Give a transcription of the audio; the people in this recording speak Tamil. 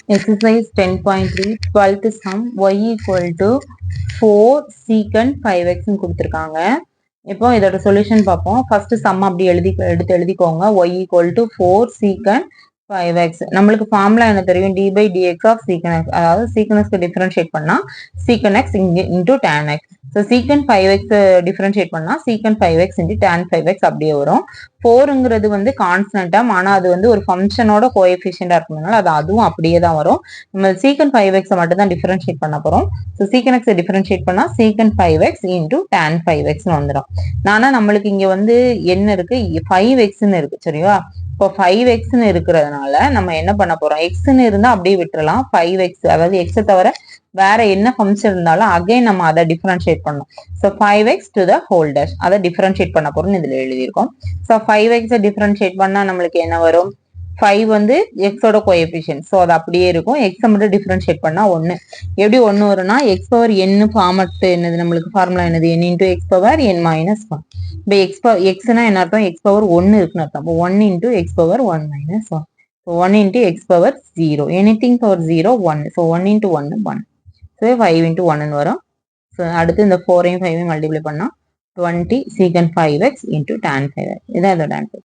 Exercise 10.3 12th sum y equal to 4 secant 5x கொடுத்திருக்காங்க. இப்போ இதோட சொல்யூஷன் பார்ப்போம். ஃபர்ஸ்ட் சம் அப்படி எடுத்து எழுதிக்கோங்க. y equal to 4 secant 5x. நம்மளுக்கு ஃபார்முலா என்ன தெரியும்? d by dx of secant x. அதாவது secant x டிஃபரன்ஷியேட் பண்ணா secant x into tan x. So secant 5x differentiate பண்ணா secant 5x into tan 5x அப்படியே வரும். 4ங்கிறது வந்து கான்ஸ்டன்ட் டேர்ம், ஆனா அது வந்து ஒரு ஃபங்க்ஷனோட கோஎஃபிஷியண்டா இருக்கறதுனால அதுவும் அப்படியே தான் வரும். நம்ம secant 5x மட்டும் தான் டிஃபரன்ஷியேட் பண்ண போறோம். ஸோ secant x டிஃபரன்ஷியேட் பண்ணா secant 5x into tan 5x வந்துடும். ஆனா நம்மளுக்கு இங்க வந்து என்ன இருக்கு? 5xன்னு இருக்கு, சரியா? இப்போ 5xன்னு இருக்கிறதுனால நம்ம என்ன பண்ண போறோம்? xன்னு இருந்தா அப்படியே விட்டுறலாம். 5x அதாவது x தவிர வேற என்ன ஃபங்க்ஷன் இருந்தாலும் அகைன் நம்ம அதை டிஃபரன்ஷியேட் பண்ணணும். So 5x to the whole dash அதை டிஃபரன்ஷியேட் பண்ண போறோம்னு இதுல எழுதியிருக்கோம். ஸோ 5x டிஃபரன்ஷியேட் பண்ணா நம்மளுக்கு என்ன வரும்? 5 வந்து எக்ஸோட கோஎஃபிஷியன்ட், ஸோ அது அப்படியே இருக்கும். எக்ஸை மட்டும் டிஃபரன்ஷியேட் பண்ணா 1. எப்படி 1 வரும்னா எக்ஸ் பவர் n ஃபார்மட் என்னது? நம்மளுக்கு ஃபார்முலா என்னது? n into x power n minus 1. இப்போ எக்ஸ்னா என்ன அர்த்தம்? எக்ஸ் பவர் 1 இருக்குன்னு அர்த்தம். அப்போ 1 into x power 1 minus 1. So 1 into x power 0. Anything power 0 1. So 1 into 1 1. So 5 into 1 வரும். ஸோ அடுத்து இந்த 4ஐயும் 5ஐயும் மல்டிப்ளை பண்ணா 20 secant 5x into tan 5x. இதான் இதோட ஆன்சர்.